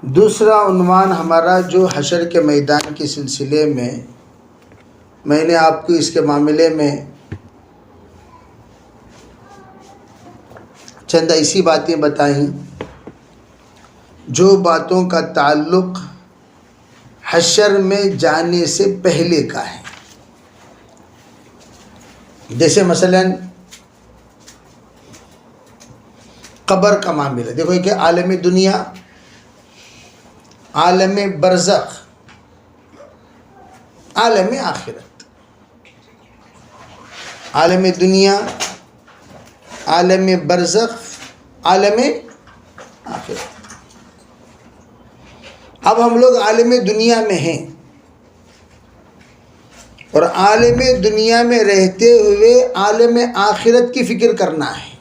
دوسرا عنوان ہمارا جو حشر کے میدان کے سلسلے میں نے آپ کو اس کے معاملے میں چند ایسی باتیں بتائیں جو باتوں کا تعلق حشر میں جانے سے پہلے کا ہے. جیسے مثلا قبر کا معاملہ. دیکھو کہ عالم دنیا، عالم برزخ، عالم آخرت. عالم دنیا، عالم برزخ، عالم آخرت. اب ہم لوگ عالم دنیا میں ہیں اور عالم دنیا میں رہتے ہوئے عالم آخرت کی فکر کرنا ہے.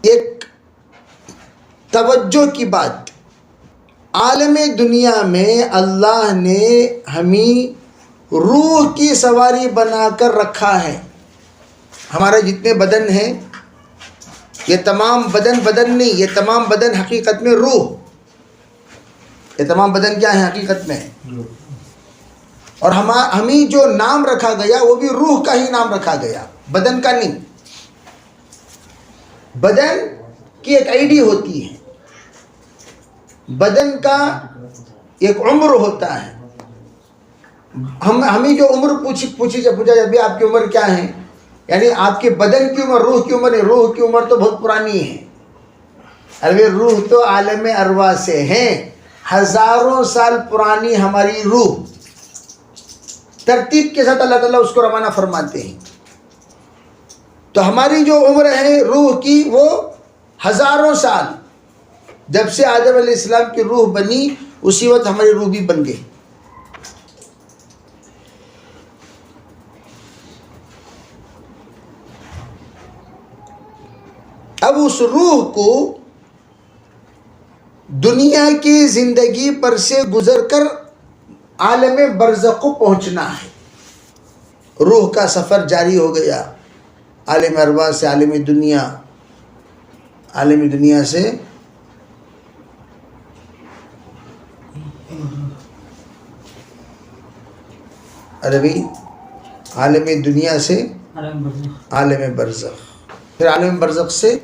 ایک توجہ کی بات، عالم دنیا میں اللہ نے ہمیں روح کی سواری بنا کر رکھا ہے. ہمارے جتنے بدن ہیں یہ تمام بدن نہیں، یہ تمام بدن حقیقت میں روح. یہ تمام بدن کیا ہے حقیقت میں؟ اور ہمیں جو نام رکھا گیا وہ بھی روح کا ہی نام رکھا گیا، بدن کا نہیں. بدن کی ایک آئی ڈی ہوتی ہے، بدن کا ایک عمر ہوتا ہے. ہمیں جو عمر پوچھا جب آپ کی عمر کیا ہے، یعنی آپ کے بدن کی عمر، روح کی عمر نہیں. روح کی عمر تو بہت پرانی ہے. ارے روح تو عالم ارواح سے ہیں، ہزاروں سال پرانی ہماری روح. ترتیب کے ساتھ اللہ تعالیٰ اس کو روانہ فرماتے ہیں. تو ہماری جو عمر ہے روح کی وہ ہزاروں سال. جب سے آدم علیہ السلام کی روح بنی اسی وقت ہماری روح بھی بن گئی. اب اس روح کو دنیا کی زندگی پر سے گزر کر عالم برزخ کو پہنچنا ہے. روح کا سفر جاری ہو گیا عالم ارواح سے عالم دنیا، عالم دنیا سے عربی عالم دنیا سے عالم برزخ، پھر عالم برزخ سے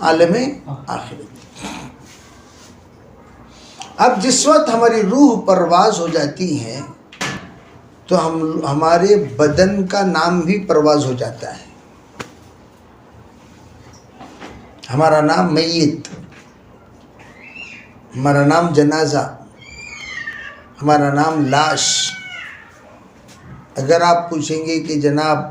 عالم آخرت. اب جس وقت ہماری روح پرواز ہو جاتی ہے تو ہمارے بدن کا نام بھی پرواز ہو جاتا ہے. ہمارا نام میت، ہمارا نام جنازہ، ہمارا نام لاش. اگر آپ پوچھیں گے کہ جناب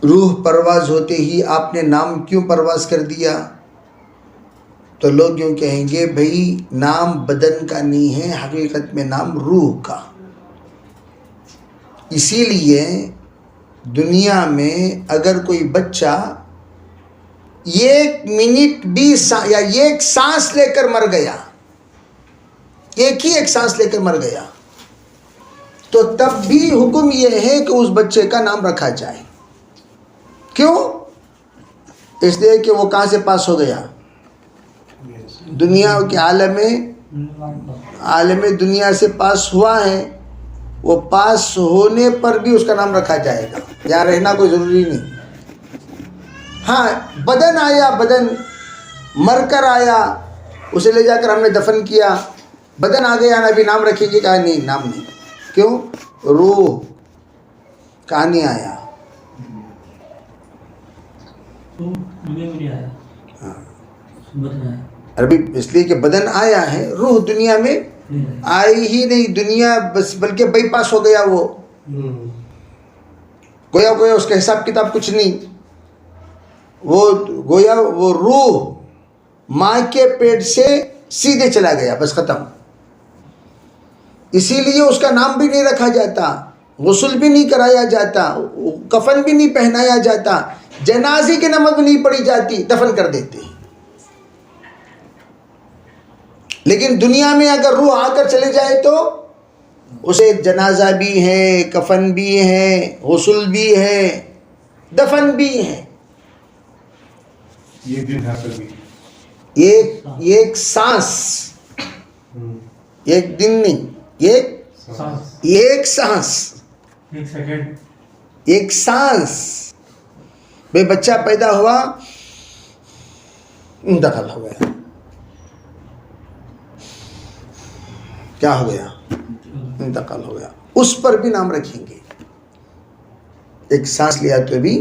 روح پرواز ہوتے ہی آپ نے نام کیوں پرواز کر دیا، تو لوگ یوں کہیں گے بھئی نام بدن کا نہیں ہے، حقیقت میں نام روح کا. اسی لیے دنیا میں اگر کوئی بچہ ایک منٹ بھی یا ایک سانس لے کر مر گیا، ایک سانس لے کر مر گیا، تو تب بھی حکم یہ ہے کہ اس بچے کا نام رکھا جائے. کیوں؟ اس لیے کہ وہ کہاں سے پاس ہو گیا؟ دنیا کے عالم دنیا سے پاس ہوا ہے. وہ پاس ہونے پر بھی اس کا نام رکھا جائے گا. یہاں رہنا کوئی ضروری نہیں. ہاں بدن آیا، بدن مر کر آیا، اسے لے جا کر ہم نے دفن کیا، بدن آ گیا نا، ابھی نام رکھیں گے؟ کہا نہیں، نام نہیں. کیوں؟ روح کہاں نہیں آیا. عربی اس لیے کہ بدن آیا ہے، روح دنیا میں آئی ہی نہیں. دنیا بس بلکہ بائی پاس ہو گیا. وہ گویا اس کا حساب کتاب کچھ نہیں. وہ گویا وہ روح ماں کے پیٹ سے سیدھے چلا گیا، بس ختم. اسی لیے اس کا نام بھی نہیں رکھا جاتا، غسل بھی نہیں کرایا جاتا، کفن بھی نہیں پہنایا جاتا، جنازے کی نماز بھی نہیں پڑھی جاتی، دفن کر دیتے ہیں. لیکن دنیا میں اگر روح آ کر چلے جائے تو اسے جنازہ بھی ہے، کفن بھی ہے، غسل بھی ہے، دفن بھی ہے. یہ دن ہے کبھی ایک سانس، ایک دن نہیں، ایک سانس، ایک سانس. بھئی بچہ پیدا ہوا، انتقال ہو گیا. کیا ہو گیا؟ انتقال ہو گیا. اس پر بھی نام رکھیں گے. ایک سانس لیا تو بھی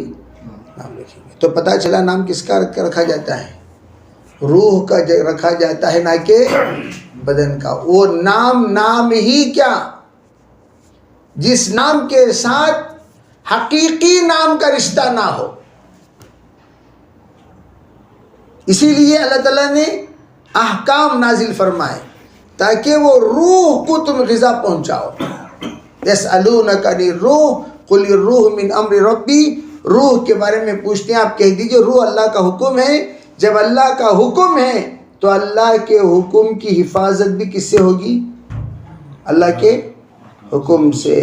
نام رکھیں گے. تو پتہ چلا نام کس کا رکھا جاتا ہے؟ روح کا رکھا جاتا ہے، نہ کہ بدن کا. وہ نام ہی کیا، جس نام کے ساتھ حقیقی نام کا رشتہ نہ ہو. اسی لیے اللہ تعالیٰ نے احکام نازل فرمائے تاکہ وہ روح کو تم غذا پہنچاؤ. یسألونک عن الروح قل الروح من امر ربی. روح کے بارے میں پوچھتے ہیں، آپ کہہ دیجئے روح اللہ کا حکم ہے. جب اللہ کا حکم ہے تو اللہ کے حکم کی حفاظت بھی کس سے ہوگی؟ اللہ کے حکم سے.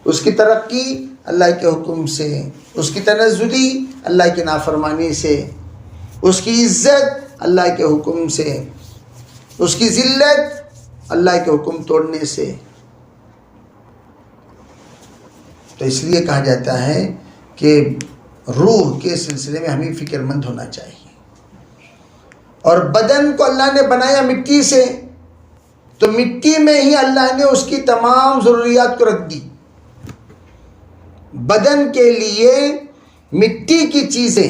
اس کی ترقی اللہ کے حکم سے، اس کی تنزلی اللہ کی نافرمانی سے، اس کی عزت اللہ کے حکم سے، اس کی ذلت اللہ کے حکم توڑنے سے. تو اس لیے کہا جاتا ہے کہ روح کے سلسلے میں ہمیں فکر مند ہونا چاہیے. اور بدن کو اللہ نے بنایا مٹی سے، تو مٹی میں ہی اللہ نے اس کی تمام ضروریات کو رکھ دی. بدن کے لیے مٹی کی چیزیں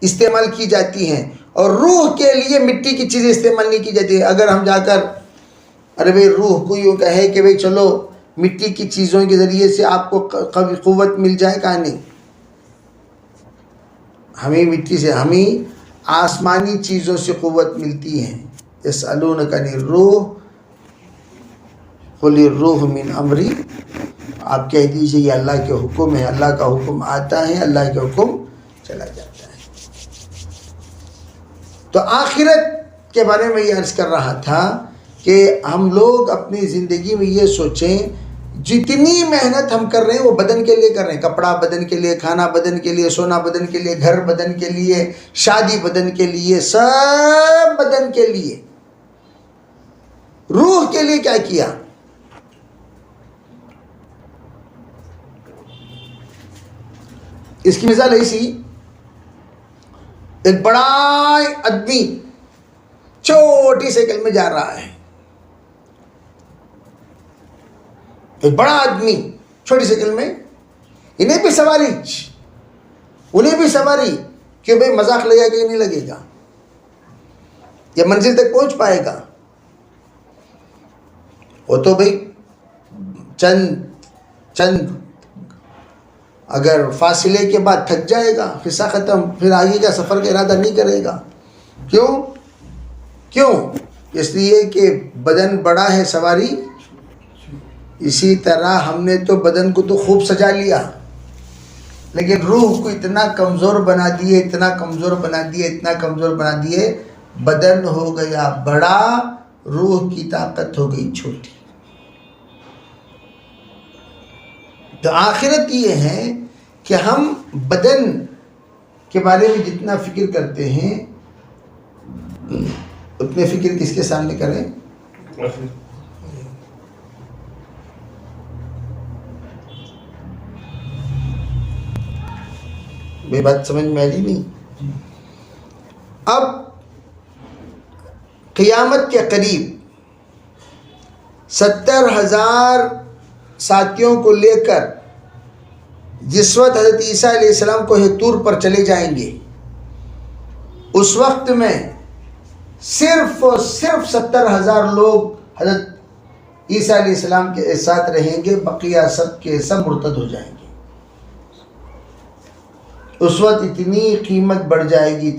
استعمال کی جاتی ہیں اور روح کے لیے مٹی کی چیزیں استعمال نہیں کی جاتی. اگر ہم جا کر ارے بھئی روح کو یوں کہے کہ بھئی چلو مٹی کی چیزوں کے ذریعے سے آپ کو قوت مل جائے، کہا نہیں. ہمیں مٹی سے، ہمیں آسمانی چیزوں سے قوت ملتی ہے. یسألونک عن الروح قل الروح من امری. آپ کہہ دیجئے یہ اللہ کے حکم ہے. اللہ کا حکم آتا ہے، اللہ کے حکم چلا جاتا ہے. تو آخرت کے بارے میں یہ عرض کر رہا تھا کہ ہم لوگ اپنی زندگی میں یہ سوچیں جتنی محنت ہم کر رہے ہیں وہ بدن کے لیے کر رہے ہیں. کپڑا بدن کے لیے، کھانا بدن کے لیے، سونا بدن کے لیے، گھر بدن کے لیے، شادی بدن کے لیے، سب بدن کے لیے. روح کے لیے کیا کیا؟ اس کی مثال ایسی، ایک بڑا آدمی چھوٹی سائیکل میں جا رہا ہے. ایک بڑا آدمی چھوٹی سائیکل میں، انہیں بھی سواری کہ بھئی مذاق لگے گا کہ نہیں لگے گا، یہ منزل تک پہنچ پائے گا. وہ تو بھئی چند اگر فاصلے کے بعد تھک جائے گا، قصہ ختم، پھر آگے کا سفر کا ارادہ نہیں کرے گا. کیوں؟ اس لیے کہ بدن بڑا ہے، سواری. اسی طرح ہم نے تو بدن کو تو خوب سجا لیا، لیکن روح کو اتنا کمزور بنا دیے، بدن ہو گیا بڑا، روح کی طاقت ہو گئی چھوٹی. تو آخرت یہ ہے کہ ہم بدن کے بارے میں جتنا فکر کرتے ہیں اتنے فکر کس کے سامنے کریں؟ میری بات سمجھ میں آئی نہیں؟ اب قیامت کے قریب 70,000 ساتھیوں کو لے کر جس وقت حضرت عیسیٰ علیہ السلام کوہ طور پر چلے جائیں گے، اس وقت میں صرف 70,000 لوگ حضرت عیسیٰ علیہ السلام کے ساتھ رہیں گے، بقیہ سب کے سب مرتد ہو جائیں گے. اس وقت اتنی قیمت بڑھ جائے گی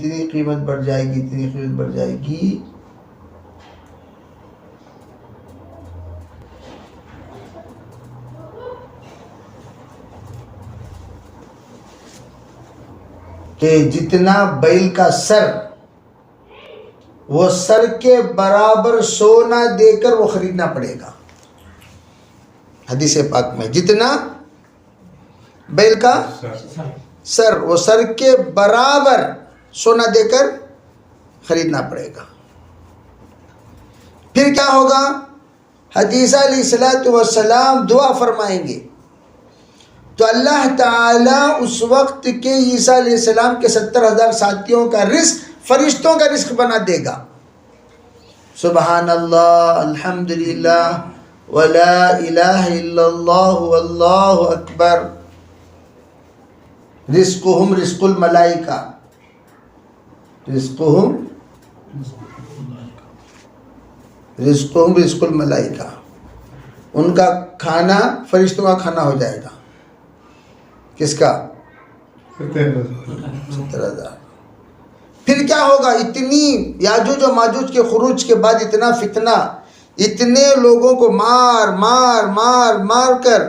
کہ جتنا بیل کا سر، وہ سر کے برابر سونا دے کر وہ خریدنا پڑے گا. حدیث پاک میں جتنا بیل کا سر، وہ سر کے برابر سونا دے کر خریدنا پڑے گا. پھر کیا ہوگا؟ حدیث علیہ السلام دعا فرمائیں گے تو اللہ تعالیٰ اس وقت کے عیسیٰ علیہ السلام کے 70,000 ساتھیوں کا رزق فرشتوں کا رزق بنا دے گا. سبحان اللہ، الحمدللہ، ولا الہ الا اللہ واللہ اکبر. رزقہم رزق الملائکہ، رزقہم رزق الملائکہ. ان کا کھانا فرشتوں کا کھانا ہو جائے گا. کس کا؟ 70,000. پھر کیا ہوگا؟ اتنی یاجوج و ماجوج کے خروج کے بعد اتنا فتنہ، اتنے لوگوں کو مار مار مار مار کر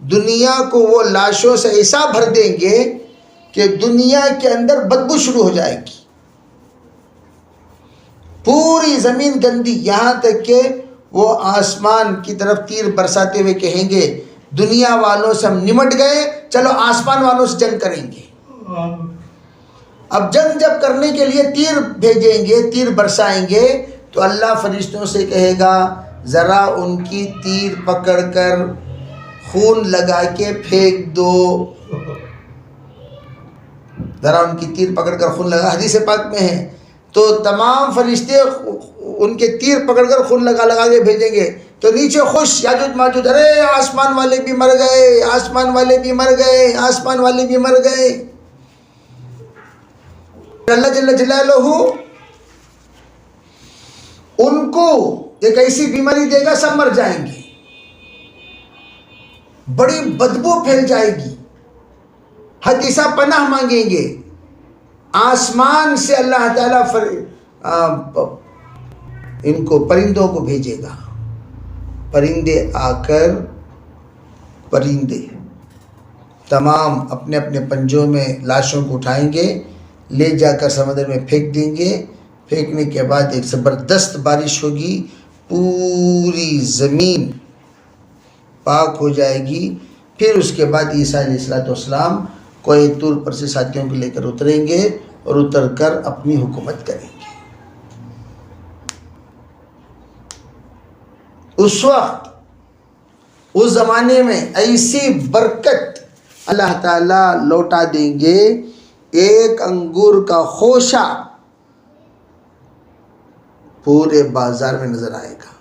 دنیا کو وہ لاشوں سے ایسا بھر دیں گے کہ دنیا کے اندر بدبو شروع ہو جائے گی. پوری زمین گندی، یہاں تک کہ وہ آسمان کی طرف تیر برساتے ہوئے کہیں گے دنیا والوں سے ہم نمٹ گئے، چلو آسمان والوں سے جنگ کریں گے. اب جنگ جب کرنے کے لیے تیر بھیجیں گے، تیر برسائیں گے، تو اللہ فرشتوں سے کہے گا ذرا ان کی تیر پکڑ کر خون لگا کے پھینک دو. ذرا ان کی تیر پکڑ کر خون لگا، حدیث پاک میں ہے. تو تمام فرشتے ان کے تیر پکڑ کر خون لگا لگا کے بھیجیں گے. تو نیچے خوش یاجوج ماجوج، ارے آسمان والے بھی مر گئے، آسمان والے بھی مر گئے، آسمان والے بھی مر گئے. اللہ جل جلالہ ان کو ایک ایسی بیماری دے گا، سب مر جائیں گے. بڑی بدبو پھیل جائے گی. حدیثہ پناہ مانگیں گے. آسمان سے اللہ تعالیٰ ان کو پرندوں کو بھیجے گا. پرندے آ کر پرندے تمام اپنے اپنے پنجوں میں لاشوں کو اٹھائیں گے، لے جا کر سمندر میں پھینک دیں گے. پھینکنے کے بعد ایک زبردست بارش ہوگی، پوری زمین پاک ہو جائے گی. پھر اس کے بعد عیسیٰ علیہ السلام کوہ طور پر سے ساتھیوں کو لے کر اتریں گے اور اتر کر اپنی حکومت کریں گے. اس وقت اس زمانے میں ایسی برکت اللہ تعالیٰ لوٹا دیں گے، ایک انگور کا خوشہ پورے بازار میں نظر آئے گا.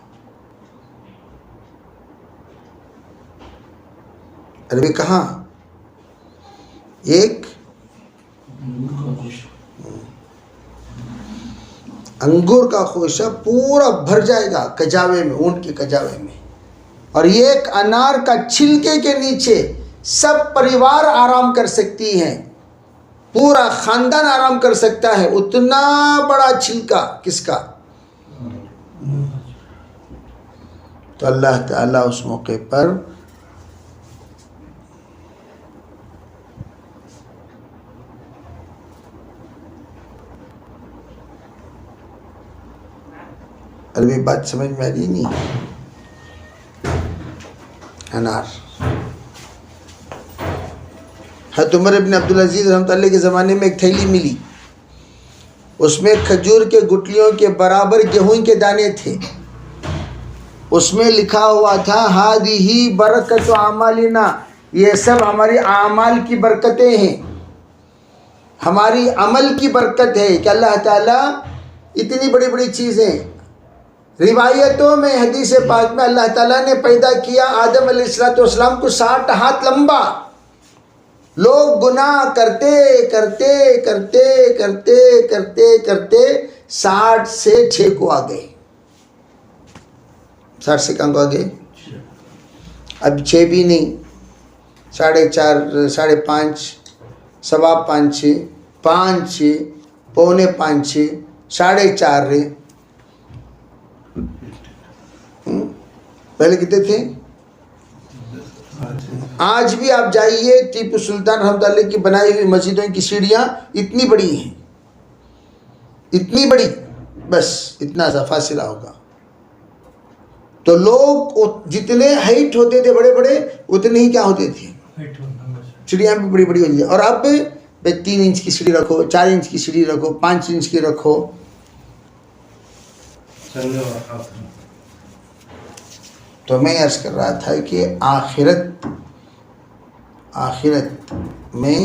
عربی کہاں؟ ایک انگور کا خوشہ پورا بھر جائے گا کجاوے میں، اونٹ کے کجاوے میں. اور ایک انار کا چھلکے کے نیچے سب پریوار آرام کر سکتی ہیں، پورا خاندان آرام کر سکتا ہے. اتنا بڑا چھلکا کس کا؟ تو اللہ تعالیٰ اس موقع پر عربی بات سمجھ میں آ رہی نہیں؟ انار. حضرت عمر ابن عبدالعزیز رحمۃ اللہ کے زمانے میں ایک تھیلی ملی، اس میں کھجور کے گٹلیوں کے برابر گیہوں کے دانے تھے. اس میں لکھا ہوا تھا ہادی برکت اعمالنا، یہ سب ہماری اعمال کی برکتیں ہیں، ہماری عمل کی برکت ہے کہ اللہ تعالیٰ اتنی بڑی بڑی چیزیں. روایتوں میں حدیث پاک میں اللہ تعالیٰ نے پیدا کیا آدم علیہ السلام کو 60 ہاتھ لمبا. لوگ گناہ کرتے کرتے کرتے کرتے کرتے کرتے 60 سے 6 کو آ گئے. 60 سے کہاں کو آ گئے؟ اب 6 بھی نہیں، 4.5 5.5 سوا 5 5 پونے 5 4.5 رے. پہلے کتنے تھے؟ آج بھی آپ جائیے ٹیپو سلطان رحمۃ اللہ کی بنائی ہوئی مسجدوں کی سیڑھیاں اتنی بڑی ہیں، اتنی بڑی، بس اتنا سا فاصلہ ہوگا. تو لوگ جتنے ہائٹ ہوتے تھے بڑے بڑے اتنے ہی کیا ہوتے تھے، سیڑھیاں بھی بڑی بڑی ہوتی ہیں. اور اب 3 انچ کی سیڑھی رکھو، 4 انچ کی سیڑھی رکھو، 5 انچ کی رکھو. تو میں عرض کر رہا تھا کہ آخرت میں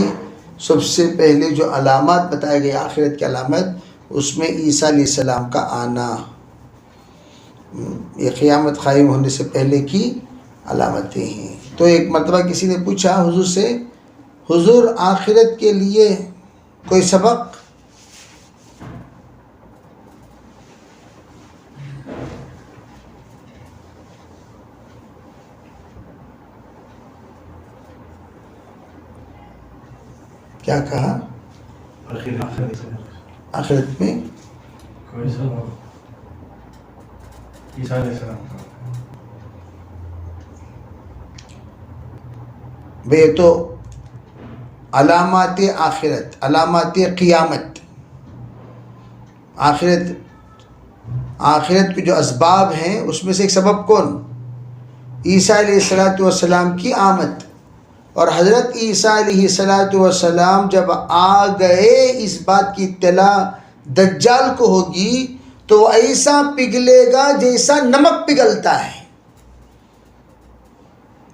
سب سے پہلے جو علامات بتائے گئے آخرت کی علامت، اس میں عیسیٰ علیہ السلام کا آنا، یہ قیامت قائم ہونے سے پہلے کی علامتیں ہیں. تو ایک مرتبہ کسی نے پوچھا حضور سے، حضور آخرت کے لیے کوئی سبق؟ کیا کہا؟ آخرت میں کوئی سبق عیسیٰ علیہ السلام کا. بے تو علامات آخرت، علامات قیامت، آخرت کے جو اسباب ہیں اس میں سے ایک سبب کون؟ عیسیٰ علیہ السلام کی آمد. اور حضرت عیسیٰ علیہ السلام جب آ گئے، اس بات کی اطلاع دجال کو ہوگی تو وہ ایسا پگھلے گا جیسا نمک پگھلتا ہے.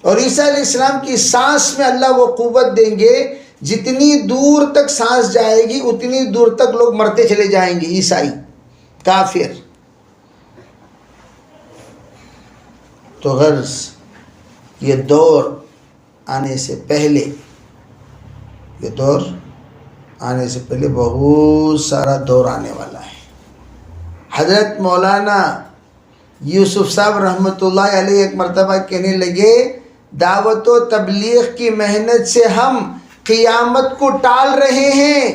اور عیسیٰ علیہ السلام کی سانس میں اللہ وہ قوت دیں گے، جتنی دور تک سانس جائے گی اتنی دور تک لوگ مرتے چلے جائیں گے، عیسائی کافر. تو غرض یہ دور آنے سے پہلے بہت سارا دور آنے والا ہے. حضرت مولانا یوسف صاحب رحمۃ اللہ علیہ ایک مرتبہ کہنے لگے، دعوت و تبلیغ کی محنت سے ہم قیامت کو ٹال رہے ہیں.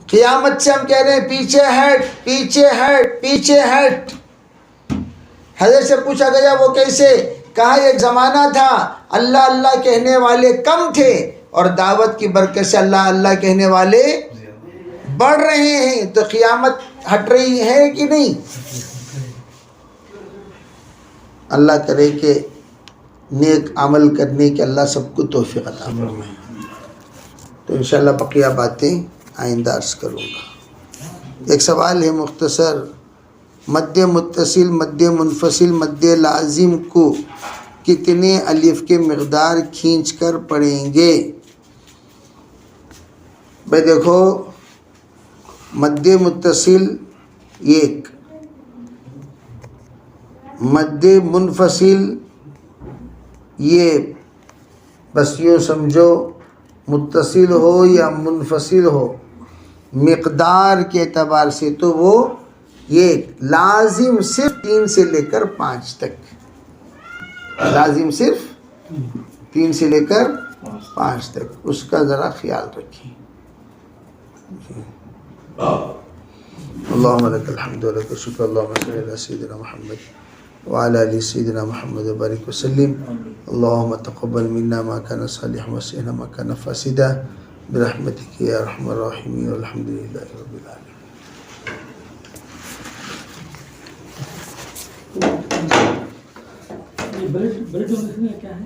قیامت سے ہم کہہ رہے ہیں پیچھے ہٹ، پیچھے ہٹ، پیچھے ہٹ. حضرت سے پوچھا گیا وہ کیسے؟ کہا ایک زمانہ تھا اللہ اللہ کہنے والے کم تھے اور دعوت کی برکت سے اللہ اللہ کہنے والے بڑھ رہے ہیں. تو قیامت ہٹ رہی ہے کہ نہیں؟ اللہ کرے کہ نیک عمل کرنے کے اللہ سب کو توفیق عطا فرمائے. تو انشاءاللہ بقیہ باتیں آئندہ عرض کروں گا. ایک سوال ہے مختصر، مد متصل، مد منفصل، مد لازم کو کتنے الف کے مقدار کھینچ کر پڑھیں گے؟ بھائی دیکھو، مد متصل 1، مد منفصل یہ بس یوں سمجھو متصل ہو یا منفصل ہو مقدار کے اعتبار سے تو وہ یہ لازم صرف 3 سے لے کر 5 تک، لازم صرف 3 سے لے کر 5 تک، اس کا ذرا خیال رکھیں. اللہم لک الحمد و لک الشکر، اللہم صلی علی سیدنا محمد وعلی آل سیدنا محمد وبارک وسلم. اللہم تقبل منا ما کان صالحا وسعنا ما کان فاسدا برحمتک یا ارحم الراحمین والحمد للہ رب العالمین. بریڈ کیا ہے؟